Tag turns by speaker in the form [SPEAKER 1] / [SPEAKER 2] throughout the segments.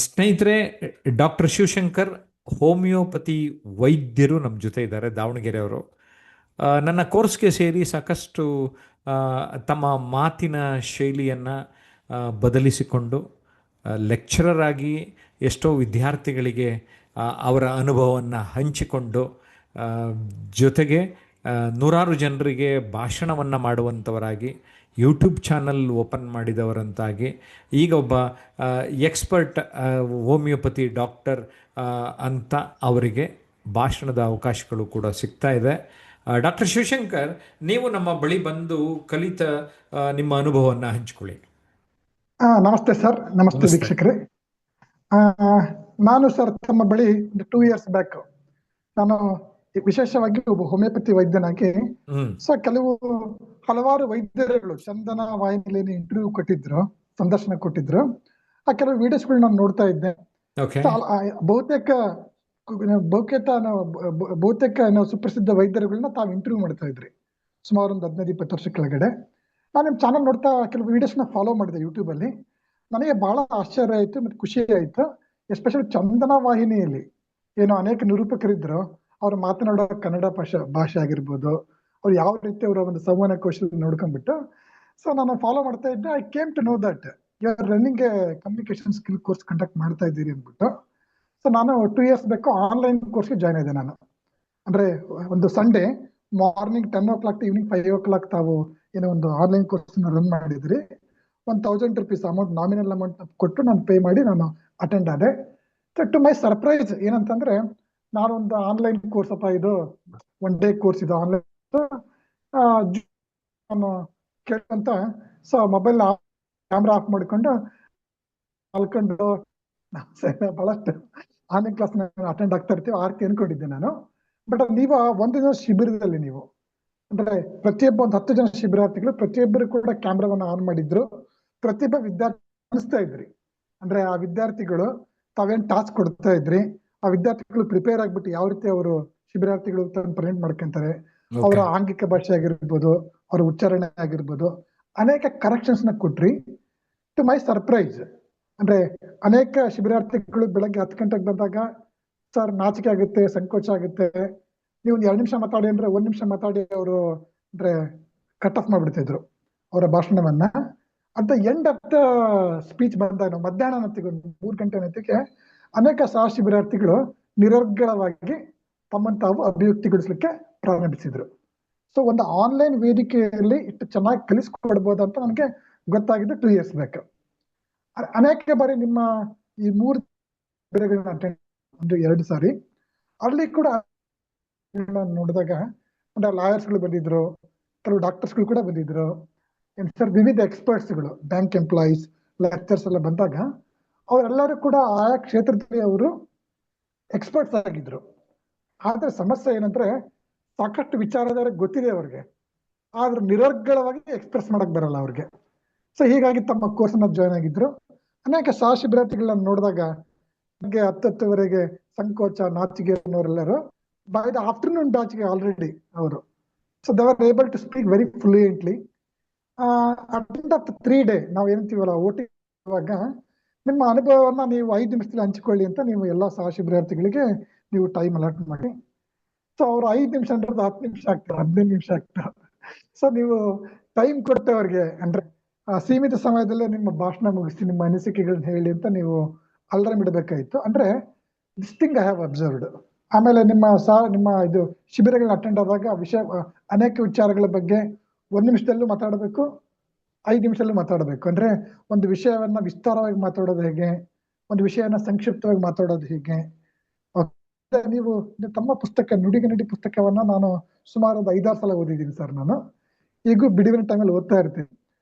[SPEAKER 1] ಸ್ನೇಹಿತರೆ, doctor Shivashankar homeopathy ವೈದ್ಯರು ನಮ್ಮ ಜೊತೆ ಇದ್ದಾರೆ, ದಾವಣಗೆರೆಯವರು. ನನ್ನ ಕೋರ್ಸ್ಗೆ ಸೇರಿ ಸಾಕಷ್ಟು ಆ, ತಮ್ಮ ಮಾತಿನ ಶೈಲಿಯನ್ನು ಬದಲಿಸಿಕೊಂಡು ಲೆಕ್ಚರರ್ ಆಗಿ ಎಷ್ಟೋ ವಿದ್ಯಾರ್ಥಿಗಳಿಗೆ ಅವರ ಅನುಭವವನ್ನು ಹಂಚಿಕೊಂಡು ಆ, ಜೊತೆಗೆ ನೂರಾರು ಜನರಿಗೆ ಭಾಷಣವನ್ನು ಮಾಡುವಂಥವರಾಗಿ ಯೂಟ್ಯೂಬ್ ಚಾನಲ್ ಓಪನ್ ಮಾಡಿದವರಂತಾಗಿ ಈಗ ಒಬ್ಬ ಎಕ್ಸ್ಪರ್ಟ್ ಹೋಮಿಯೋಪತಿ ಡಾಕ್ಟರ್ ಅಂತ ಅವರಿಗೆ ಭಾಷಣದ ಅವಕಾಶಗಳು ಕೂಡ ಸಿಗ್ತಾ ಇದೆ. ಡಾಕ್ಟರ್ ಶಿವಶಂಕರ್, ನೀವು ನಮ್ಮ ಬಳಿ ಬಂದು ಕಲಿತ ನಿಮ್ಮ ಅನುಭವವನ್ನು ಹಂಚಿಕೊಳ್ಳಿ.
[SPEAKER 2] ನಮಸ್ತೆ ಸರ್. ನಮಸ್ತೆ
[SPEAKER 1] ನಮಸ್ತೆ.
[SPEAKER 2] ವೀಕ್ಷಕರೇ. ನಾನು ಸರ್ ತಮ್ಮ ಬಳಿ 2 years ಬ್ಯಾಕ್ ನಾನು ವಿಶೇಷವಾಗಿ ಒಬ್ಬ ಹೋಮಿಯೋಪತಿ ವೈದ್ಯನಾಗಿ ಕೆಲವು ಹಲವಾರು ವೈದ್ಯರುಗಳು ಚಂದನ ವಾಹಿನಿಯಲ್ಲಿ ಇಂಟರ್ವ್ಯೂ ಕೊಟ್ಟಿದ್ರು, ಸಂದರ್ಶನ ಕೊಟ್ಟಿದ್ರು. ಆ ಕೆಲವು ವಿಡಿಯೋಸ್ಗಳು ನಾನು ನೋಡ್ತಾ ಇದ್ದೆ.
[SPEAKER 1] ಓಕೆ.
[SPEAKER 2] ಬಹುತೇಕ ಬಹುತೇಕ ಸುಪ್ರಸಿದ್ಧ ವೈದ್ಯರುಗಳನ್ನ ತಾವು ಇಂಟರ್ವ್ಯೂ ಮಾಡ್ತಾ ಇದ್ರಿ ಸುಮಾರು ಒಂದು 15-20 ವರ್ಷ ಕೆಳಗಡೆ. ನಾನು ನಿಮ್ಮ ಚಾನಲ್ ನೋಡ್ತಾ ಕೆಲವು ವಿಡಿಯೋಸ್ನ ಫಾಲೋ ಮಾಡಿದೆ ಯೂಟ್ಯೂಬ್ ಅಲ್ಲಿ. ನನಗೆ ಬಹಳ ಆಶ್ಚರ್ಯ ಆಯ್ತು ಮತ್ತು ಖುಷಿ ಆಯ್ತು. ಎಸ್ಪೆಷಲಿ ಚಂದನ ವಾಹಿನಿಯಲ್ಲಿ ಏನೋ ಅನೇಕ ನಿರೂಪಕರಿದ್ರು, ಅವ್ರು ಮಾತನಾಡೋ ಕನ್ನಡ ಭಾಷೆ ಆಗಿರ್ಬೋದು, ಅವ್ರು ಯಾವ ರೀತಿ ಅವರ ಒಂದು ಸಂವಹನ ಕೌಶಲ್ಯ ನೋಡ್ಕೊಂಡ್ಬಿಟ್ಟು ಸೊ ನಾನು ಫಾಲೋ ಮಾಡ್ತಾ ಇದ್ದೆ. I came to know that you are running a communication skill course conduct ಮಾಡ್ತಾ ಇದ್ದೀರಿ ಅಂದ್ಬಿಟ್ಟು. ಸೊ ನಾನು 2 years ಬೇಕು ಆನ್ಲೈನ್ ಕೋರ್ಸ್ಗೆ ಜಾಯ್ನ್ ಆಗಿದೆ. ನಾನು ಅಂದ್ರೆ ಒಂದು Sunday morning 10 o'clock evening 5 o'clock ತಾವು ಏನೋ ಒಂದು ಆನ್ಲೈನ್ ಕೋರ್ಸ್ ರನ್ ಮಾಡಿದ್ರಿ. 1000 rupees ಅಮೌಂಟ್, ನಾಮಿನಲ್ ಅಮೌಂಟ್ ಕೊಟ್ಟು ನಾನು ಪೇ ಮಾಡಿ ನಾನು ಅಟೆಂಡ್ ಆದೆ. ಟು ಮೈ ಸರ್ಪ್ರೈಸ್ ಏನಂತಂದ್ರೆ, ನಾನೊಂದು ಆನ್ಲೈನ್ ಕೋರ್ಸ್ ಅಪ್ಪ, ಇದು 1 day ಕೋರ್ಸ್ ಇದು ಆನ್ಲೈನ್ ನಾನು ಕೇಳ್ಕೊಂತ ಸೊ ಮೊಬೈಲ್ ಕ್ಯಾಮ್ರಾ ಆಫ್ ಮಾಡ್ಕೊಂಡು ಮಲ್ಕೊಂಡು ಬಹಳಷ್ಟು ಆನ್ಲೈನ್ ಕ್ಲಾಸ್ ಅಟೆಂಡ್ ಆಗ್ತಾ ಇರ್ತೀವಿ ಆರ್ತಿ ಅನ್ಕೊಂಡಿದ್ದೆ ನಾನು. ಬಟ್ ನೀವು ಒಂದು ದಿನ ಶಿಬಿರದಲ್ಲಿ ನೀವು ಅಂದ್ರೆ ಪ್ರತಿಯೊಬ್ಬ ಒಂದು 10 ಜನ ಶಿಬಿರಾರ್ಥಿಗಳು ಪ್ರತಿಯೊಬ್ಬರು ಕೂಡ ಕ್ಯಾಮ್ರಾವನ್ನ ಆನ್ ಮಾಡಿದ್ರು. ಪ್ರತಿಯೊಬ್ಬ ವಿದ್ಯಾರ್ಥಿ ಅನಿಸ್ತಾ ಇದ್ರಿ. ಅಂದ್ರೆ ಆ ವಿದ್ಯಾರ್ಥಿಗಳು ತಾವೇನ್ ಟಾಸ್ಕ್ ಕೊಡ್ತಾ ಇದ್ರಿ, ಆ ವಿದ್ಯಾರ್ಥಿಗಳು ಪ್ರಿಪೇರ್ ಆಗ್ಬಿಟ್ಟು ಯಾವ ರೀತಿ ಅವರು ಶಿಬಿರಾರ್ಥಿಗಳು ಪ್ರೆಸೆಂಟ್ ಮಾಡ್ಕೊಂತಾರೆ, ಅವರ ಆಂಗಿಕ ಭಾಷೆ ಆಗಿರ್ಬೋದು, ಅವರ ಉಚ್ಚಾರಣೆ ಆಗಿರ್ಬೋದು, ಅನೇಕ ಕರೆಕ್ಷನ್ಸ್ ನ ಕೊಟ್ರಿ. ಟು ಮೈ ಸರ್ಪ್ರೈಸ್ ಅಂದ್ರೆ ಅನೇಕ ಶಿಬಿರಾರ್ಥಿಗಳು ಬೆಳಗ್ಗೆ 10 ಗಂಟೆಗೆ ಬಂದಾಗ ಸರ್ ನಾಚಿಕೆ ಆಗುತ್ತೆ, ಸಂಕೋಚ ಆಗುತ್ತೆ, ನೀವು ಒಂದು 2 ನಿಮಿಷ ಮಾತಾಡಿ ಅಂದ್ರೆ 1 ನಿಮಿಷ ಮಾತಾಡಿ ಅವರು ಅಂದ್ರೆ ಕಟ್ ಆಫ್ ಮಾಡ್ಬಿಡ್ತಿದ್ರು ಅವರ ಭಾಷಣವನ್ನ. At the end of the speech ಬಂದಾಗ ಮಧ್ಯಾಹ್ನ ಹೊತ್ತಿಗೆ 3 ಗಂಟೆ ಹೊತ್ತಿಗೆ ಅನೇಕ ಸಹ ಶಿಬಿರಾರ್ಥಿಗಳು ನಿರರ್ಗಳವಾಗಿ ತಮ್ಮನ್ನು ತಾವು ಅಭಿವ್ಯಕ್ತಿಗೊಳಿಸ್ಲಿಕ್ಕೆ ಪ್ರಾರಂಭಿಸಿದ್ರು. ಸೊ ಒಂದು ಆನ್ಲೈನ್ ವೇದಿಕೆಯಲ್ಲಿ ಇಷ್ಟು ಚೆನ್ನಾಗಿ ಕಲಿಸ್ಕೊಡ್ಬೋದು ಅಂತ ನನಗೆ ಗೊತ್ತಾಗಿದ್ದು 2 years ಬ್ಯಾಕ್. ಅನೇಕ ಬಾರಿ ನಿಮ್ಮ ಈ 3 ಶಿಬಿರಗಳನ್ನ ಅಟೆಂಡ್ ಒಂದು 2 ಸಾರಿ ಅಲ್ಲಿ ಕೂಡ ನೋಡಿದಾಗ ಅಂದ್ರೆ ಲಾಯರ್ಸ್ಗಳು ಬಂದಿದ್ರು, ಕೆಲವು ಡಾಕ್ಟರ್ಸ್ಗಳು ಕೂಡ ಬಂದಿದ್ರು, ಸರ್ ವಿವಿಧ ಎಕ್ಸ್ಪರ್ಟ್ಸ್ಗಳು, ಬ್ಯಾಂಕ್ ಎಂಪ್ಲಾಯೀಸ್, ಲೆಕ್ಚರ್ಸ್ ಎಲ್ಲ ಬಂದಾಗ ಅವರೆಲ್ಲರೂ ಕೂಡ ಆಯಾ ಕ್ಷೇತ್ರದಲ್ಲಿ ಅವರು ಎಕ್ಸ್ಪರ್ಟ್ಸ್ ಆಗಿದ್ರು. ಆದ್ರೆ ಸಮಸ್ಯೆ ಏನಂದ್ರೆ ಸಾಕಷ್ಟು ವಿಚಾರಧಾರೆ ಗೊತ್ತಿದೆ ಅವ್ರಿಗೆ, ಆದ್ರೆ ನಿರರ್ಗಳವಾಗಿ ಎಕ್ಸ್ಪ್ರೆಸ್ ಮಾಡಕ್ ಬರಲ್ಲ ಅವ್ರಿಗೆ. ಸೊ ಹೀಗಾಗಿ ತಮ್ಮ ಕೋರ್ಸ್ ಅನ್ನ ಜಾಯ್ನ್ ಆಗಿದ್ರು. ಅನೇಕ ಸಹ ಶಿಬಿರಾರ್ಥಿಗಳನ್ನ ನೋಡಿದಾಗ ಬೆಳಗ್ಗೆ 10-10ವರೆಗೆ ಸಂಕೋಚ, ನಾಚಿಕೆ ಅನ್ನೋರೆಲ್ಲರೂ ಬೈ ದ ಆಫ್ಟರ್ನೂನ್ ಬ್ಯಾಚ್ಗೆ ಆಲ್ರೆಡಿ ಅವರು so they are able to speak very fluently. At end of 3 day ನಾವು ಏನಂತೀವಲ್ಲ OT ಇರುವಾಗ ನಿಮ್ಮ ಅನುಭವವನ್ನ ನೀವು 5 ನಿಮಿಷದಲ್ಲಿ ಹಂಚಿಕೊಳ್ಳಿ ಅಂತ ನೀವು ಎಲ್ಲಾ ಸಹ ಶಿಬಿರಾರ್ಥಿಗಳಿಗೆ ನೀವು ಟೈಮ್ ಅಲಾಟ್ ಮಾಡಿ. ಸೊ ಅವ್ರು 5 ನಿಮಿಷ ಅಂದ್ರೆ 10 ನಿಮಿಷ ಆಗ್ತಾರೆ, 15 ನಿಮಿಷ ಆಗ್ತಾರೆ. ಸೊ ನೀವು ಟೈಮ್ ಕೊಡ್ತೆ ಅವ್ರಿಗೆ, ಅಂದ್ರೆ ಸೀಮಿತ ಸಮಯದಲ್ಲೇ ನಿಮ್ಮ ಭಾಷಣ ಮುಗಿಸಿ ನಿಮ್ಮ ಅನಿಸಿಕೆಗಳನ್ನ ಹೇಳಿ ಅಂತ ನೀವು ಅಲಾರಂ ಇಡಬೇಕಾಯ್ತು. ಅಂದ್ರೆ this thing I have observed. ಆಮೇಲೆ ನಿಮ್ಮ ಇದು ಶಿಬಿರಗಳನ್ನ ಅಟೆಂಡ್ ಆದಾಗ ಅನೇಕ ವಿಚಾರಗಳ ಬಗ್ಗೆ 1 ನಿಮಿಷದಲ್ಲೂ ಮಾತಾಡಬೇಕು, 5 ನಿಮಿಷದಲ್ಲೂ ಮಾತಾಡಬೇಕು. ಅಂದ್ರೆ ಒಂದು ವಿಷಯವನ್ನ ವಿಸ್ತಾರವಾಗಿ ಮಾತಾಡೋದು ಹೇಗೆ, ಒಂದು ವಿಷಯನ ಸಂಕ್ಷಿಪ್ತವಾಗಿ ಮಾತಾಡೋದು ಹೇಗೆ. ನೀವು ತಮ್ಮ ಪುಸ್ತಕ ನುಡಿಗೆ ನುಡಿ ಪುಸ್ತಕವನ್ನ ನಾನು ಸುಮಾರು ಒಂದು 5-6 ಸಲ ಓದಿದ್ದೀನಿ ಸರ್. ನಾನು ಈಗೂ ಬಿಡುವಿನ ಟೈಮಲ್ಲಿ ಓದ್ತಾ ಇರ್ತೀನಿ.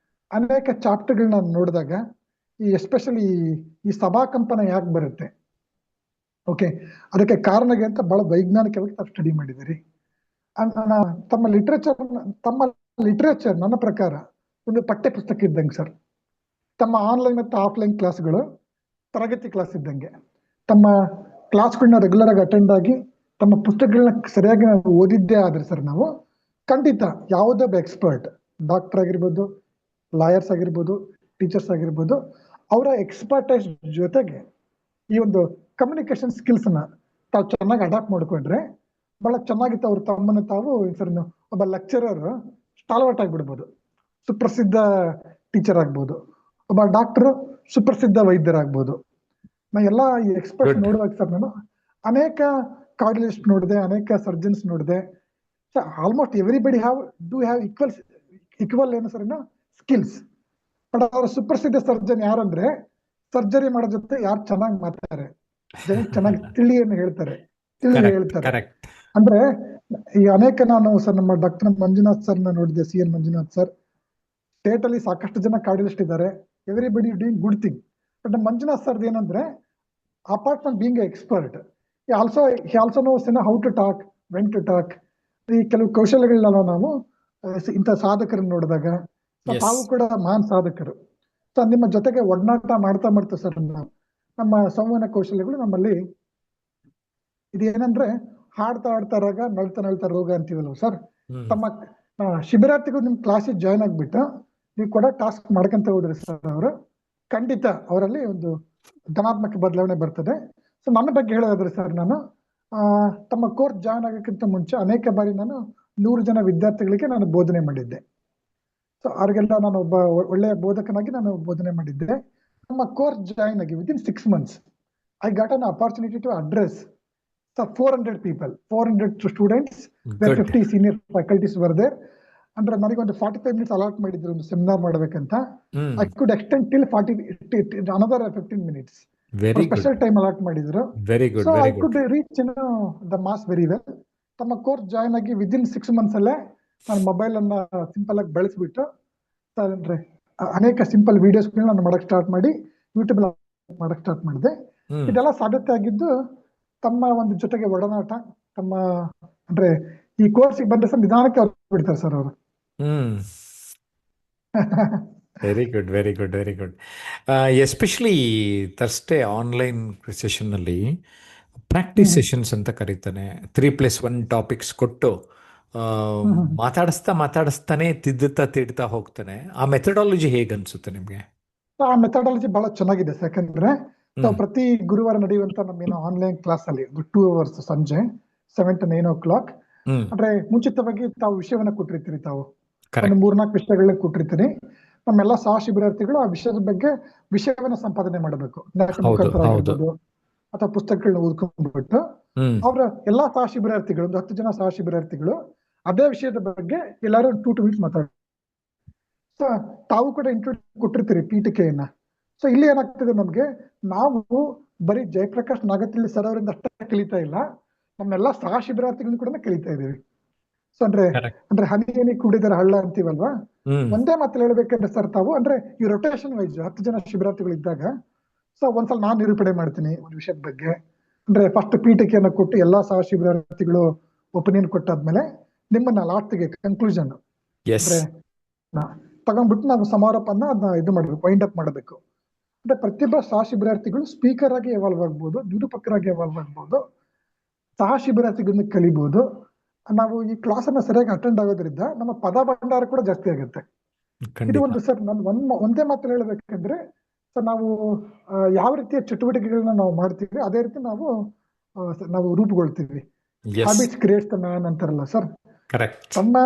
[SPEAKER 2] ಅನೇಕ ಚಾಪ್ಟರ್ಗಳನ್ನ ನೋಡಿದಾಗ ಈ ಎಸ್ಪೆಷಲಿ ಈ ಸಭಾಕಂಪನ ಯಾಕೆ ಬರುತ್ತೆ, ಓಕೆ, ಅದಕ್ಕೆ ಕಾರಣಗೆ ಅಂತ ಬಹಳ ವೈಜ್ಞಾನಿಕವಾಗಿ ತಾವು ಸ್ಟಡಿ ಮಾಡಿದಿರಿ. ತಮ್ಮ ಲಿಟ್ರೇಚರ್ ನನ್ನ ಪ್ರಕಾರ ಒಂದು ಪಠ್ಯ ಪುಸ್ತಕ ಇದ್ದಂಗೆ ಸರ್. ತಮ್ಮ ಆನ್ಲೈನ್ ಮತ್ತು ಆಫ್ಲೈನ್ ಕ್ಲಾಸ್ಗಳು ತರಗತಿ ಕ್ಲಾಸ್ ಇದ್ದಂಗೆ. ತಮ್ಮ ಕ್ಲಾಸ್ಗಳನ್ನ ರೆಗ್ಯುಲರ್ ಆಗಿ ಅಟೆಂಡ್ ಆಗಿ ತಮ್ಮ ಪುಸ್ತಕಗಳನ್ನ ಸರಿಯಾಗಿ ಓದಿದ್ದೇ ಆದ್ರೆ ಸರ್ ನಾವು ಖಂಡಿತ ಯಾವುದೊಬ್ಬ ಎಕ್ಸ್ಪರ್ಟ್, ಡಾಕ್ಟರ್ ಆಗಿರ್ಬೋದು, ಲಾಯರ್ಸ್ ಆಗಿರ್ಬೋದು, ಟೀಚರ್ಸ್ ಆಗಿರ್ಬೋದು, ಅವರ ಎಕ್ಸ್ಪರ್ಟೈಸ್ ಜೊತೆಗೆ ಈ ಒಂದು ಕಮ್ಯುನಿಕೇಶನ್ ಸ್ಕಿಲ್ಸ್ ನ ತಾವು ಚೆನ್ನಾಗಿ ಅಡಾಪ್ಟ್ ಮಾಡ್ಕೊಂಡ್ರೆ ಬಹಳ ಚೆನ್ನಾಗಿತ್ತು. ಅವ್ರು ತಮ್ಮನ್ನು ತಾವು ಒಬ್ಬ ಲೆಕ್ಚರರ್ ಸ್ಟಾಲ್ವರ್ಟ್ ಆಗ್ಬಿಡ್ಬೋದು, ಸುಪ್ರಸಿದ್ಧ ಟೀಚರ್ ಆಗ್ಬೋದು, ಒಬ್ಬ ಡಾಕ್ಟರ್ ಸುಪ್ರಸಿದ್ಧ ವೈದ್ಯರಾಗ್ಬೋದು. ನಾ ಎಲ್ಲ ಈ ಎಕ್ಸ್ಪರ್ಟ್ಸ್
[SPEAKER 1] Good.
[SPEAKER 2] ನೋಡುವಾಗ ಸರ್ ನಾನು ಅನೇಕ ಕಾರ್ಡಿಯಲಿಸ್ಟ್ ನೋಡಿದೆ, ಅನೇಕ ಸರ್ಜನ್ಸ್ ನೋಡಿದೆ. ಆಲ್ಮೋಸ್ಟ್ ಎವ್ರಿಬಡಿ ಹ್ಯಾವ್ ಈಕ್ವಲ್ ಏನು ಸರ್ ಸ್ಕಿಲ್ಸ್. ಬಟ್ ಅವರ ಸುಪ್ರಸಿದ್ಧ ಸರ್ಜನ್ ಯಾರಂದ್ರೆ ಸರ್ಜರಿ ಮಾಡೋ ಜೊತೆ ಯಾರು ಚೆನ್ನಾಗಿ ಮಾತಾಡ್ತಾರೆ, ಜನಕ್ಕೆ ಚೆನ್ನಾಗಿ ತಿಳಿಯನ್ನು ಹೇಳ್ತಾರೆ, ತಿಳಿ
[SPEAKER 1] Correct.
[SPEAKER 2] ಹೇಳ್ತಾರೆ.
[SPEAKER 1] Correct.
[SPEAKER 2] ಅಂದ್ರೆ ಈ ಅನೇಕ ನಾನು ಸರ್ ನಮ್ಮ ಡಾಕ್ಟರ್ ಮಂಜುನಾಥ್ ಸರ್ ನೋಡಿದ್ದೆ, CN ಮಂಜುನಾಥ್ ಸರ್. ಸ್ಟೇಟ್ ಅಲ್ಲಿ ಸಾಕಷ್ಟು ಜನ ಕಾರ್ಡಿಯಲಿಸ್ಟ್ ಇದ್ದಾರೆ, everybody doing good thing. But ನಮ್ಮ ಮಂಜುನಾಥ್ ಸರ್ ಏನಂದ್ರೆ apart from being expert, he also knows how to talk, when to talk. ಈ ಕೆಲವು ಕೌಶಲ್ಯಗಳನ್ನೆಲ್ಲ ನಾವು ಇಂಥ ಸಾಧಕರನ್ನು ನೋಡಿದಾಗ
[SPEAKER 1] Yes.
[SPEAKER 2] ತಾವು ಕೂಡ ಮಹಾನ್ ಸಾಧಕರು. ಸೊ ನಿಮ್ಮ ಜೊತೆಗೆ ಒಡನಾಟ ಮಾಡ್ತಾ ಸರ್ ನಾವು ನಮ್ಮ ಸಂವಹನ ಕೌಶಲ್ಯಗಳು ನಮ್ಮಲ್ಲಿ ಇದೇನಂದ್ರೆ ಹಾಡ್ತಾ ನಳ್ತಾ ರೋಗ ಅಂತೀವಲ್ವ ಸರ್.
[SPEAKER 1] ಹ್ಮ್.
[SPEAKER 2] ತಮ್ಮ ಶಿಬಿರಾರ್ಥಿಗಳು ನಿಮ್ ಕ್ಲಾಸಿಗೆ ಜಾಯ್ನ್ ಆಗ್ಬಿಟ್ಟು ನೀವು ಕೂಡ ಟಾಸ್ಕ್ ಮಾಡ್ಕೊಂತ ಹೋದ್ರಿ ಸರ್ ಅವರು, ಖಂಡಿತ ಅವರಲ್ಲಿ ಒಂದು ಧನಾತ್ಮಕ ಬದಲಾವಣೆ ಬರ್ತದೆ. ಸೊ ನನ್ನ ಬಗ್ಗೆ ಹೇಳೋದಾದ್ರೆ ಸರ್ ನಾನು ತಮ್ಮ ಕೋರ್ಸ್ ಜಾಯ್ನ್ ಆಗೋಕ್ಕಿಂತ ಮುಂಚೆ ಅನೇಕ ಬಾರಿ ನಾನು 100 ಜನ ವಿದ್ಯಾರ್ಥಿಗಳಿಗೆ ನಾನು ಬೋಧನೆ ಮಾಡಿದ್ದೆ. ಸೊ ಅವ್ರಿಗೆಲ್ಲ ನಾನು ಒಬ್ಬ ಒಳ್ಳೆಯ ಬೋಧಕನಾಗಿ ನಾನು ಬೋಧನೆ ಮಾಡಿದ್ದೆ. ನಮ್ಮ ಕೋರ್ಸ್ ಜಾಯ್ನ್ ಆಗಿ within 6 months I got an opportunity to address 400 people, 400 students, where
[SPEAKER 1] Good.
[SPEAKER 2] 50 senior faculties were there. ಅಂದ್ರೆ ನನಗೆ ಒಂದು 45 minutes ಅಲಾಟ್ ಮಾಡಿದ್ರು ಒಂದು ಸೆಮಿನಾರ್ ಮಾಡ್ಬೇಕಂತ.
[SPEAKER 1] Hmm.
[SPEAKER 2] I could extend till another 15 minutes.
[SPEAKER 1] Very good.
[SPEAKER 2] Special time allot ಮಾಡಿದ್ರು.
[SPEAKER 1] Very good.
[SPEAKER 2] So I
[SPEAKER 1] Very good.
[SPEAKER 2] Could reach the mass very well. ತಮ್ಮ course join ಆಗಿ within 6 months ಅಲ್ಲೇ ನಾನು mobile ಅನ್ನ simple ಆಗಿ ಬಳಸ್ಬಿಟ್ಟು ಅಂದ್ರೆ ಅನೇಕ ಸಿಂಪಲ್ ವಿಡಿಯೋಸ್ ನಾನು ಮಾಡಕ್ ಸ್ಟಾರ್ಟ್ ಮಾಡಿ ಯೂಟ್ಯೂಬ್ ಮಾಡಕ್ ಸ್ಟಾರ್ಟ್ ಮಾಡಿದೆ.
[SPEAKER 1] ಹ್ಮ್.
[SPEAKER 2] ಇದೆಲ್ಲ ಸಾಧ್ಯತೆ ಆಗಿದ್ದು ತಮ್ಮ ಒಂದು ಜೊತೆಗೆ ಒಡನಾಟ, ತಮ್ಮ ಅಂದ್ರೆ ಈ ಕೋರ್ಸಿಗೆ ಬಂದ್ರೆ ಸರ್ ನಿಧಾನಕ್ಕೆ ಅವ್ರು ಬಿಡ್ತಾರೆ ಸರ್ ಅವರು.
[SPEAKER 1] Hmm. Very good. Very good. Very good. Especially Thursday online ಸೆಷನ್ನಲ್ಲಿ ಪ್ರಾಕ್ಟೀಸ್ ಸೆಷನ್ಸ್ ಅಂತ ಕರೀತಾನೆ. 3+1 ಟಾಪಿಕ್ಸ್ ಕೊಟ್ಟು ಮಾತಾಡಿಸ್ತಾನೆ ತಿಡ್ತಾ ಹೋಗ್ತಾನೆ. ಆ ಮೆಥಡಾಲಜಿ ಹೇಗೆ ಅನ್ಸುತ್ತೆ ನಿಮ್ಗೆ?
[SPEAKER 2] ಆ ಮೆಥಡಾಲಜಿ ಬಹಳ ಚೆನ್ನಾಗಿದೆ. ಯಾಕಂದ್ರೆ ತಾವು ಪ್ರತಿ ಗುರುವಾರ ನಡೆಯುವಂತ ನಮ್ಮೇನೋ ಆನ್ಲೈನ್ ಕ್ಲಾಸ್ ಅಲ್ಲಿ 2 hours ಸಂಜೆ 7 to 9 o'clock
[SPEAKER 1] ಹ್ಮ್.
[SPEAKER 2] ಅಂದ್ರೆ ಮುಂಚಿತವಾಗಿ ತಾವು ವಿಷಯವನ್ನ ಕೊಟ್ಟಿರ್ತೀರಿ. ತಾವು
[SPEAKER 1] Correct.
[SPEAKER 2] ಒಂದು 3-4 ವಿಷಯಗಳನ್ನ ಕೊಟ್ಟಿರ್ತೀರಿ. ನಮ್ಮೆಲ್ಲ ಸಹ ಶಿಬಿರಾರ್ಥಿಗಳು ಆ ವಿಷಯದ ಬಗ್ಗೆ ವಿಷಯವನ್ನ ಸಂಪಾದನೆ ಮಾಡಬೇಕು.
[SPEAKER 1] ಹೌದು.
[SPEAKER 2] ಆಗಿರ್ಬೋದು ಅಥವಾ ಪುಸ್ತಕಗಳನ್ನ ಓದ್ಕೊಂಡ್ಬಿಟ್ಟು
[SPEAKER 1] ಹ್ಮ್.
[SPEAKER 2] ಅವರ ಎಲ್ಲಾ ಸಹ ಶಿಬಿರಾರ್ಥಿಗಳು, ಒಂದು 10 ಜನ ಸಹ ಶಿಬಿರಾರ್ಥಿಗಳು ಅದೇ ವಿಷಯದ ಬಗ್ಗೆ ಎಲ್ಲಾರು 2 to 2 weeks ಮಾತಾಡ. ಸೊ ತಾವು ಕೂಡ ಇಂಟ್ರೊಡ್ಯೂಸ್ ಕೊಟ್ಟಿರ್ತೀರಿ ಪೀಠಿಕೆಯನ್ನ. ಸೊ ಇಲ್ಲಿ ಏನಾಗ್ತದೆ, ನಮ್ಗೆ ನಾವು ಬರೀ ಜಯಪ್ರಕಾಶ್ ನಾಗತಿಲ್ಲಿ ಸರ್ ಅವರಿಂದ ಅಷ್ಟೇ ಕಲಿತಾ ಇಲ್ಲ, ನಮ್ಮೆಲ್ಲಾ ಸಹ ಶಿಬಿರಾರ್ಥಿಗಳನ್ನ ಕೂಡ ಕಲಿತಾ ಇದೀವಿ. So
[SPEAKER 1] Correct.
[SPEAKER 2] ಅಂದ್ರೆ ಹನಿ ಕುಡಿದರೆ ಹಳ್ಳ ಅಂತೀವಲ್ವಾ.
[SPEAKER 1] ಹ್ಮ್.
[SPEAKER 2] ಒಂದೇ ಮಾತು ಹೇಳ್ಬೇಕಂದ್ರೆ ಸರ್ ತಾವು ಅಂದ್ರೆ ಈ ರೊಟೇಷನ್ ವೈಸ್ 10 ಜನ ಶಿಬಿರಾರ್ಥಿಗಳು ಇದ್ದಾಗ ಸೊ ಒಂದ್ಸಲ ನಾನು ನಿರೂಪಣೆ ಮಾಡ್ತೀನಿ ಒಂದು ವಿಷಯದ ಬಗ್ಗೆ. ಅಂದ್ರೆ ಫಸ್ಟ್ ಪೀಠಿಕೆಯನ್ನ ಕೊಟ್ಟು ಎಲ್ಲಾ ಸಹ ಶಿಬಿರಾರ್ಥಿಗಳು ಒಪಿನಿಯನ್ ಕೊಟ್ಟಾದ್ಮೇಲೆ ನಿಮ್ಮನ್ನ ಲಾಸ್ಟ್ಗೆ ಕನ್ಕ್ಲೂಷನ್
[SPEAKER 1] ಎಸ್.
[SPEAKER 2] ಅಂದ್ರೆ ತಗೊಂಡ್ಬಿಟ್ಟು ನಾವು ಸಮಾರೋಪನ ಅದನ್ನ ಇದು ಮಾಡ್ಬೇಕು, ವೈಂಡ್ ಅಪ್ ಮಾಡಬೇಕು. ಅಂದ್ರೆ ಪ್ರತಿಯೊಬ್ಬ ಸಹ ಶಿಬಿರಾರ್ಥಿಗಳು ಸ್ಪೀಕರ್ ಆಗಿ ಎವಾಲ್ವ್ ಆಗ್ಬೋದು, ನಿರೂಪಕರಾಗಿ ಎವಾಲ್ವ್ ಆಗ್ಬೋದು, ಸಹ ಶಿಬಿರಾರ್ಥಿಗಳನ್ನ ಕಲಿಬಹುದು. ನಾವು ಈ ಕ್ಲಾಸ್ ಅನ್ನ ಸರಿಯಾಗಿ ಅಟೆಂಡ್ ಆಗೋದ್ರಿಂದ ನಮ್ಮ ಪದ ಭಂಡಾರ ಕೂಡ ಜಾಸ್ತಿ ಆಗುತ್ತೆ. ಇದು
[SPEAKER 1] ಖಂಡಿತ.
[SPEAKER 2] ಒಂದು ಸರ್ ನಾನು ಒಂದೇ ಮಾತು ಹೇಳ್ಬೇಕಂದ್ರೆ ಸರ್ ನಾವು ಯಾವ ರೀತಿಯ ಚಟುವಟಿಕೆಗಳನ್ನ ನಾವು ಮಾಡ್ತೀವಿ ಅದೇ ರೀತಿ ನಾವು ರೂಪುಗೊಳ್ತೀವಿ.
[SPEAKER 1] Yes.
[SPEAKER 2] Habits creates the man ಅಂತಾರಲ್ಲ ಸರ್.
[SPEAKER 1] ಕರೆಕ್ಟ್.
[SPEAKER 2] ತಮ್ಮ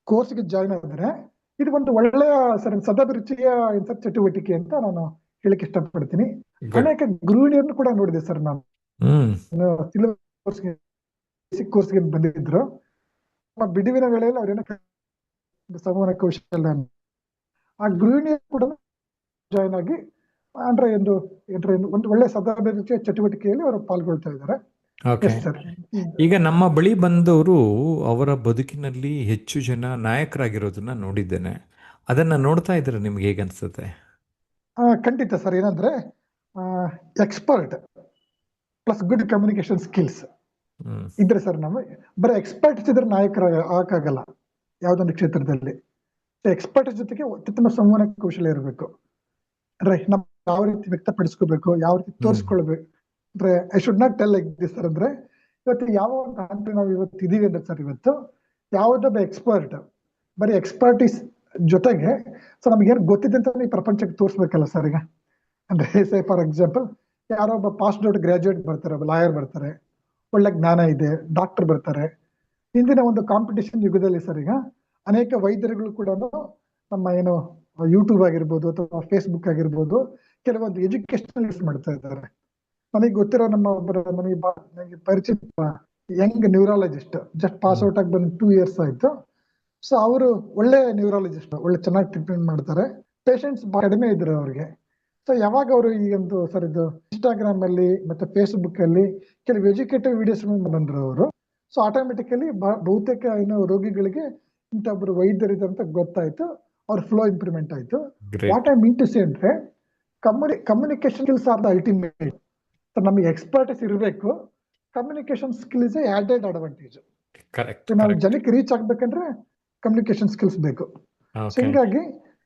[SPEAKER 2] ಕೋರ್ಸ್ಗೆ ಜಾಯ್ನ್ ಆದ್ರೆ ಇದು ಒಂದು ಒಳ್ಳೆಯ ಸರ್ ಸದಾಭಿರುಚಿಯ ಚಟುವಟಿಕೆ ಅಂತ ನಾನು ಹೇಳಕ್ ಇಷ್ಟಪಡ್ತೀನಿ.
[SPEAKER 1] Good.
[SPEAKER 2] ಅನೇಕ ಗೃಹಿಣಿಯರನ್ನು ಕೂಡ ನೋಡಿದೆ ಸರ್ ನಾನು.
[SPEAKER 1] ಹ್ಮ್.
[SPEAKER 2] ಬೇಸಿಕ್ ಕೋರ್ಸ್ಗೆ ಬಂದಿದ್ರು. ಬಿಡುವಿನ ವೇಳೆಯಲ್ಲಿ ಅವ್ರೇನೋ ಸಂವಹನ ಕೌಶಲ್ಯ ಆ ಗೃಹಿಣಿಯರು ಕೂಡ ಜಾಯ್ನ್ ಆಗಿ ಅಂದ್ರೆ ಒಂದು ಒಳ್ಳೆ ಸದಾಭಿರುಚಿಯ ಚಟುವಟಿಕೆಯಲ್ಲಿ ಅವರು ಪಾಲ್ಗೊಳ್ತಾ ಇದ್ದಾರೆ.
[SPEAKER 1] ಓಕೆ.
[SPEAKER 2] Yes sir.
[SPEAKER 1] ಈಗ ನಮ್ಮ ಬಳಿ ಬಂದವರು ಅವರ ಬದುಕಿನಲ್ಲಿ ಹೆಚ್ಚು ಜನ ನಾಯಕರಾಗಿರೋದನ್ನ ನೋಡಿದ್ದೇನೆ. ಅದನ್ನ ನೋಡ್ತಾ ಇದ್ರೆ ನಿಮ್ಗೆ ಹೇಗೆ ಅನ್ಸುತ್ತೆ?
[SPEAKER 2] ಖಂಡಿತ ಸರ್. ಏನಂದ್ರೆ expert plus good communication skills
[SPEAKER 1] hmm.
[SPEAKER 2] ಇದ್ರೆ ಸರ್ ನಾವು ಬರೀ ಎಕ್ಸ್ಪರ್ಟ್ಸ್ ಇದ್ರೆ ನಾಯಕರ ಆಗಕ್ಕಾಗಲ್ಲ ಯಾವ್ದೊಂದು ಕ್ಷೇತ್ರದಲ್ಲಿ. ಎಕ್ಸ್ಪರ್ಟ್ ಜೊತೆಗೆ ಅತ್ಯುತ್ತಮ ಸಂವಹನ ಕೌಶಲ್ಯ ಇರಬೇಕು. ಅಂದ್ರೆ ನಮ್ ಯಾವ ರೀತಿ ವ್ಯಕ್ತಪಡಿಸ್ಕೋಬೇಕು, ಯಾವ ರೀತಿ ತೋರಿಸ್ಕೊಳ್ಬೇಕು. ಅಂದ್ರೆ I should not tell like this sir. ಅಂದ್ರೆ ಇವತ್ತು ಯಾವ ಒಂದು ಹಂತ ನಾವು ಇವತ್ತು ಇದೀವಿ ಅಂದ್ರೆ ಸರ್, ಇವತ್ತು ಯಾವುದೊಬ್ಬ ಎಕ್ಸ್ಪರ್ಟ್ ಬರೀ ಎಕ್ಸ್ಪರ್ಟೀಸ್ ಜೊತೆಗೆ ಸೊ ನಮ್ಗೆ ಏನ್ ಗೊತ್ತಿದೆ ಅಂತ ಈ ಪ್ರಪಂಚಕ್ಕೆ ತೋರಿಸ್ಬೇಕಲ್ಲ ಸರ್. ಈಗ ಅಂದ್ರೆ ಸೇ ಫಾರ್ ಎಕ್ಸಾಂಪಲ್ ಯಾರೋ ಒಬ್ಬ ಪಾಸ್ಟ್ ಔಟ್ ಗ್ರಾಜುಯೇಟ್ ಬರ್ತಾರೆ, ಒಬ್ಬ ಲಾಯರ್ ಬರ್ತಾರೆ, ಒಳ್ಳೆ ಜ್ಞಾನ ಇದೆ, ಡಾಕ್ಟರ್ ಬರ್ತಾರೆ. ಇಂದಿನ ಒಂದು ಕಾಂಪಿಟೇಷನ್ ಯುಗದಲ್ಲಿ ಸರ್ ಈಗ ಅನೇಕ ವೈದ್ಯರುಗಳು ಕೂಡ ನಮ್ಮ ಏನು ಯೂಟ್ಯೂಬ್ ಆಗಿರ್ಬೋದು ಅಥವಾ ಫೇಸ್ಬುಕ್ ಆಗಿರ್ಬೋದು ಕೆಲವೊಂದು ಎಜುಕೇಶನಲ್ ಯೂಸ್ ಮಾಡ್ತಾ ಇದ್ದಾರೆ. ನನಗೆ ಗೊತ್ತಿರೋ ನಮ್ಮ ಒಬ್ಬರ ನನಗೆ ಪರಿಚಿತ Young neurologist just pass out ಆಗಿ ಬಂದು 2 years ಆಯ್ತು. ಸೊ ಅವರು ಒಳ್ಳೆ ನ್ಯೂರಾಲಜಿಸ್ಟ್, ಒಳ್ಳೆ ಚೆನ್ನಾಗಿ ಟ್ರೀಟ್ಮೆಂಟ್ ಮಾಡ್ತಾರೆ. ಪೇಷಂಟ್ಸ್ ಕಡಿಮೆ ಇದ್ರು ಅವ್ರಿಗೆ. ಸೊ ಯಾವಾಗ ಅವರು ಈ ಒಂದು ಸರ್ ಇದು ಇನ್ಸ್ಟಾಗ್ರಾಮ್ ಅಲ್ಲಿ ಮತ್ತೆ ಫೇಸ್ಬುಕ್ ಅಲ್ಲಿ ಕೆಲವು ಎಜುಕೇಟಿವ್ ವಿಡಿಯೋಸ್ ಬಂದ್ರು ಅವರು. ಸೊ ಆಟೋಮೆಟಿಕಲಿ ಬಹುತೇಕ ಏನೋ ರೋಗಿಗಳಿಗೆ ಇಂಥೊಬ್ರು ವೈದ್ಯರಿದೆ ಅಂತ ಗೊತ್ತಾಯ್ತು, ಅವ್ರ ಫ್ಲೋ ಇಂಪ್ರೂವ್ಮೆಂಟ್ ಆಯ್ತು.
[SPEAKER 1] Great.
[SPEAKER 2] What I mean to say ಅಂದ್ರೆ communication skills are the ultimate. ನಮಗೆ ಎಕ್ಸ್ಪರ್ಟೈಸ್ ಇರಬೇಕು, communication skill is added advantage.
[SPEAKER 1] Correct
[SPEAKER 2] ನಾವು
[SPEAKER 1] ಕರೆಕ್ಟ್.
[SPEAKER 2] ಜನಕ್ಕೆ ರೀಚ್ ಆಗ್ಬೇಕಂದ್ರೆ ಕಮ್ಯುನಿಕೇಶನ್ ಸ್ಕಿಲ್ಸ್ ಬೇಕು. So
[SPEAKER 1] okay.
[SPEAKER 2] ಹಿಂಗಾಗಿ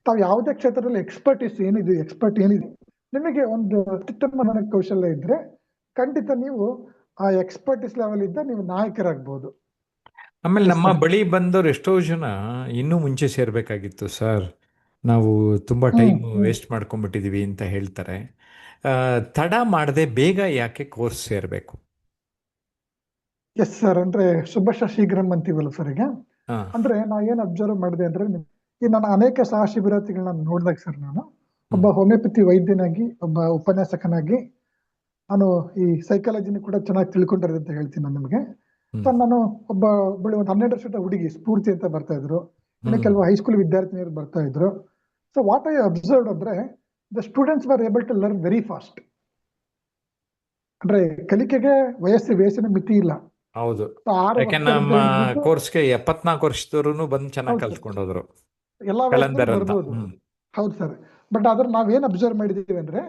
[SPEAKER 2] ತಾವು ಯಾವುದೇ ಕ್ಷೇತ್ರದಲ್ಲಿ ಎಕ್ಸ್ಪರ್ಟ್ ಏನಿದೆ ನಿಮಗೆ ಒಂದು ಅತ್ಯುತ್ತಮ ಕೌಶಲ್ಯ ಇದ್ರೆ ಖಂಡಿತ ನೀವು ಆ ಎಕ್ಸ್ಪರ್ಟಿಸ್ ಲೆವೆಲ್ ಇದ್ದ ನೀವು ನಾಯಕರಾಗ್ಬೋದು.
[SPEAKER 1] ಆಮೇಲೆ
[SPEAKER 2] Yes,
[SPEAKER 1] ನಮ್ಮ
[SPEAKER 2] sir.
[SPEAKER 1] ಬಳಿ ಬಂದವರು ಎಷ್ಟೋ ಜನ ಇನ್ನೂ ಮುಂಚೆ ಸೇರ್ಬೇಕಾಗಿತ್ತು ಸರ್, ನಾವು ತುಂಬ ಟೈಮ್ ವೇಸ್ಟ್ ಮಾಡ್ಕೊಂಡ್ಬಿಟ್ಟಿದೀವಿ ಅಂತ ಹೇಳ್ತಾರೆ. ತಡ ಮಾಡದೆ ಬೇಗ ಯಾಕೆ ಕೋರ್ಸ್ ಸೇರಬೇಕು?
[SPEAKER 2] ಎಸ್ ಸರ್, ಅಂದ್ರೆ ಶುಭಶ ಶೀಘ್ರಂ ಅಂತೀವಲ್ಲ ಸರ್ ಈಗ.
[SPEAKER 1] ಹಾ.
[SPEAKER 2] ಅಂದ್ರೆ ನಾ ಏನ್ ಅಬ್ಸರ್ವ್ ಮಾಡಿದೆ ಅಂದ್ರೆ ಈ ನನ್ನ ಅನೇಕ ಸಹ ಶಿಬಿರಾರ್ಥಿಗಳನ್ನ ನೋಡಿದಾಗ ಸರ್ ನಾನು ಒಬ್ಬ ಹೋಮಿಯೋಪತಿ ವೈದ್ಯನಾಗಿ, ಒಬ್ಬ ಉಪನ್ಯಾಸಕನಾಗಿ ನಾನು ಈ ಸೈಕಾಲಜಿನ ಕೂಡ ಚೆನ್ನಾಗಿ ತಿಳ್ಕೊಂಡಿರೋದು ಅಂತ ಹೇಳ್ತೀನಿ ನಾನು ನಿಮಗೆ. ಸೊ ನಾನು ಒಬ್ಬಳು ಒಂದು 12 ವರ್ಷದ ಹುಡುಗಿ ಸ್ಫೂರ್ತಿ ಅಂತ ಬರ್ತಾ ಇದ್ರು, ಇನ್ನು ಕೆಲವು ಹೈಸ್ಕೂಲ್ ವಿದ್ಯಾರ್ಥಿನಿಯರು ಬರ್ತಾ ಇದ್ರು. ಸೊ ವಾಟ್ ಐ ಅಬ್ಸರ್ವ್ ಅಂದ್ರೆ the students were able to learn very fast. ಅಂದ್ರೆ ಕಲಿಕೆಗೆ ವಯಸ್ಸಿನ ಮಿತಿ ಇಲ್ಲ.
[SPEAKER 1] ಹೌದು.
[SPEAKER 2] So, 6
[SPEAKER 1] ಯಾಕೆ
[SPEAKER 2] ವರ್ಷ
[SPEAKER 1] ನಮ್ಮ
[SPEAKER 2] ಅಂತ ಹೇಳ್ಬಿಟ್ಟು
[SPEAKER 1] ಕೋರ್ಸ್ಗೆ 74 ವರ್ಷದವರು ಬಂದು ಚೆನ್ನಾಗಿ
[SPEAKER 2] ಹೌದು ಸರ್,
[SPEAKER 1] ಕಲ್ತ್ಕೊಂಡು ಹೋದ್ರು.
[SPEAKER 2] ಎಲ್ಲಾ
[SPEAKER 1] ಕಲಂದರ್
[SPEAKER 2] ವಯಸ್ಸಿನವ್ರು
[SPEAKER 1] ಅಂತ.
[SPEAKER 2] ಬರ್ಬೋದು. ಹೌದು ಸರ್, ಬಟ್ ಅದ್ರ ನಾವೇನ್ ಅಬ್ಸರ್ವ್ ಮಾಡಿದೀವಿ ಅಂದ್ರೆ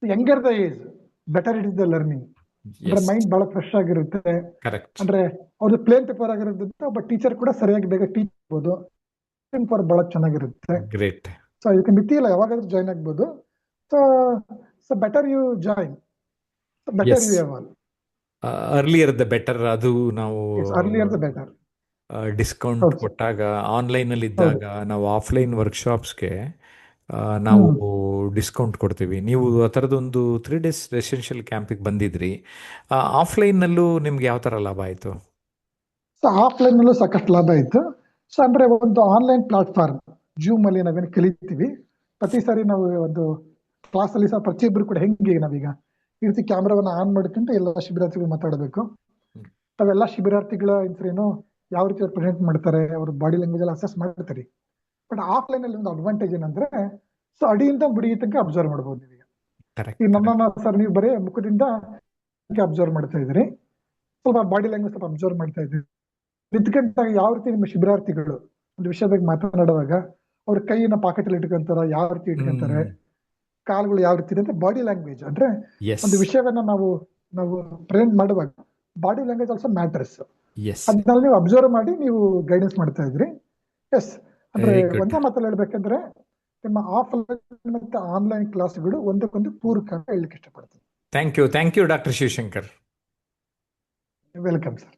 [SPEAKER 2] younger the age better it is the learning. ಅಂದ್ರೆ
[SPEAKER 1] ಎಸ್.
[SPEAKER 2] ಮೈಂಡ್ ಬಹಳ ಫ್ರೆಶ್ ಆಗಿರುತ್ತೆ.
[SPEAKER 1] ಕರೆಕ್ಟ್.
[SPEAKER 2] ಅಂದ್ರೆ ಅವ್ರದ್ದು ಪ್ಲೇನ್ ಪೇಪರ್ ಆಗಿರೋದ್ರಿಂದ ಒಬ್ಬ ಟೀಚರ್ ಕೂಡ ಸರಿಯಾಗಿ ಬೇಗ ಟೀಚ್ ಆಗ್ಬೋದು, ಪೇಪರ್ ಬಹಳ ಚೆನ್ನಾಗಿರುತ್ತೆ.
[SPEAKER 1] ಗ್ರೇಟ್.
[SPEAKER 2] ಸೊ ಇದಕ್ಕೆ ಮಿತಿ ಇಲ್ಲ, ಯಾವಾಗಾದ್ರೂ ಜಾಯ್ನ್ ಆಗ್ಬೋದು. So so better you join, better
[SPEAKER 1] yes.
[SPEAKER 2] You avail.
[SPEAKER 1] Earlier the better. ಅದು ನಾವು
[SPEAKER 2] ಅರ್ಲಿಯರ್ ದ ಬೆಟರ್.
[SPEAKER 1] ಡಿಸ್ಕೌಂಟ್
[SPEAKER 2] ಹೌದು ಸರ್,
[SPEAKER 1] ಕೊಟ್ಟಾಗ ಆನ್ಲೈನಲ್ಲಿ
[SPEAKER 2] ಹೌದು.
[SPEAKER 1] ಇದ್ದಾಗ ನಾವು ಆಫ್ಲೈನ್ ವರ್ಕ್ಶಾಪ್ಸ್ಗೆ ನಾವು ಡಿಸ್ಕೌಂಟ್ ಕೊಡ್ತೀವಿ. ನೀವು ಆ ಥರದೊಂದು 3 days ರೆಸಿಡೆನ್ಷಿಯಲ್ ಕ್ಯಾಂಪಿಗೆ ಬಂದಿದ್ರಿ. ಆಫ್ಲೈನ್ನಲ್ಲೂ ನಿಮ್ಗೆ ಯಾವ ಥರ ಲಾಭ ಆಯಿತು?
[SPEAKER 2] ಸೊ ಆಫ್ಲೈನ್ ನಲ್ಲೂ ಸಾಕಷ್ಟು ಲಾಭ ಇತ್ತು. ಸೊ ಅಂದ್ರೆ ಒಂದು ಆನ್ಲೈನ್ ಪ್ಲಾಟ್ಫಾರ್ಮ್ ಜೂಮ್ ಅಲ್ಲಿ ನಾವೇನು ಕಲಿತೀವಿ, ಪ್ರತಿ ಸಾರಿ ನಾವು ಒಂದು ಕ್ಲಾಸ್ ಅಲ್ಲಿ ಸಹ ಪ್ರತಿಯೊಬ್ಬರು ಕೂಡ ಹೆಂಗೆ ನಾವೀಗ ಈ ರೀತಿ ಕ್ಯಾಮ್ರಾವನ್ನ ಆನ್ ಮಾಡ್ಕೊಂಡು ಎಲ್ಲ ಶಿಬಿರಾರ್ಥಿಗಳು ಮಾತಾಡಬೇಕು. ಅವೆಲ್ಲ ಶಿಬಿರಾರ್ಥಿಗಳ ಏನು ಯಾವ ರೀತಿ ಅವ್ರು ಪ್ರೆಸೆಂಟ್ ಮಾಡ್ತಾರೆ, ಅವ್ರ ಬಾಡಿ ಲ್ಯಾಂಗ್ವೇಜ್ ಎಲ್ಲ ಅಸೆಸ್ ಮಾಡ್ತಾರೆ. ಬಟ್ ಆಫ್ಲೈನ್ ಅಲ್ಲಿ ಒಂದು ಅಡ್ವಾಂಟೇಜ್ ಏನಂದ್ರೆ ಸೊ ಅಡಿಯಿಂದ ಬುಡಿ ತನಕ ಅಬ್ಸರ್ವ್ ಮಾಡ್ಬೋದು ನೀವೀಗ.
[SPEAKER 1] ಕರೆಕ್ಟ್
[SPEAKER 2] ಈ
[SPEAKER 1] ಕರೆಕ್ಟ್.
[SPEAKER 2] ನನ್ನ ಸರ್ ನೀವು ಬರೀ ಮುಖದಿಂದ ಅಬ್ಸರ್ವ್ ಮಾಡ್ತಾ ಇದ್ದೀರಿ, ಸ್ವಲ್ಪ ಬಾಡಿ ಲ್ಯಾಂಗ್ವೇಜ್ ಸ್ವಲ್ಪ ಅಬ್ಸರ್ವ್ ಮಾಡ್ತಾ ಇದ್ದೀರಿ. ನಿಂತ್ಕೊಂಡಾಗ ಯಾವ ರೀತಿ ನಿಮ್ಮ ಶಿಬಿರಾರ್ಥಿಗಳು ಒಂದು ವಿಷಯದ ಬಗ್ಗೆ ಮಾತನಾಡುವಾಗ ಅವ್ರ ಕೈಯನ್ನ ಪಾಕೆಟ್ ಅಲ್ಲಿ ಇಟ್ಕೊಂತಾರ, ಯಾವ ರೀತಿ ಇಟ್ಕೊಂತಾರೆ, ಕಾಲುಗಳು ಯಾವ ರೀತಿ ಇದೆ ಅಂತ ಬಾಡಿ ಲ್ಯಾಂಗ್ವೇಜ್. ಅಂದ್ರೆ
[SPEAKER 1] ಎಸ್.
[SPEAKER 2] ಒಂದು ವಿಷಯವನ್ನ ನಾವು ಪ್ರೆಸೆಂಟ್ ಮಾಡುವಾಗ body language also matters.
[SPEAKER 1] Yes.
[SPEAKER 2] ಅದನ್ನೆಲ್ಲ ನೀವು ಅಬ್ಸರ್ವ್ ಮಾಡಿ ನೀವು ಗೈಡೆನ್ಸ್ ಮಾಡ್ತಾ ಇದ್ರಿ. ಎಸ್, ಅಂದ್ರೆ
[SPEAKER 1] ವೆರಿ ಗುಡ್.
[SPEAKER 2] ಒಂದೇ ಮಾತಲ್ಲಿ ಹೇಳ್ಬೇಕಂದ್ರೆ ನಿಮ್ಮ ಆಫ್ಲೈನ್ ಮತ್ತೆ ಆನ್ಲೈನ್ ಕ್ಲಾಸ್ಗಳು ಒಂದಕ್ಕೊಂದು ಪೂರಕ ಅಂತ ಹೇಳಲಿಕ್ಕೆ ಇಷ್ಟಪಡ್ತೀನಿ.
[SPEAKER 1] Thank you doctor Shivashankar.
[SPEAKER 2] Welcome sir.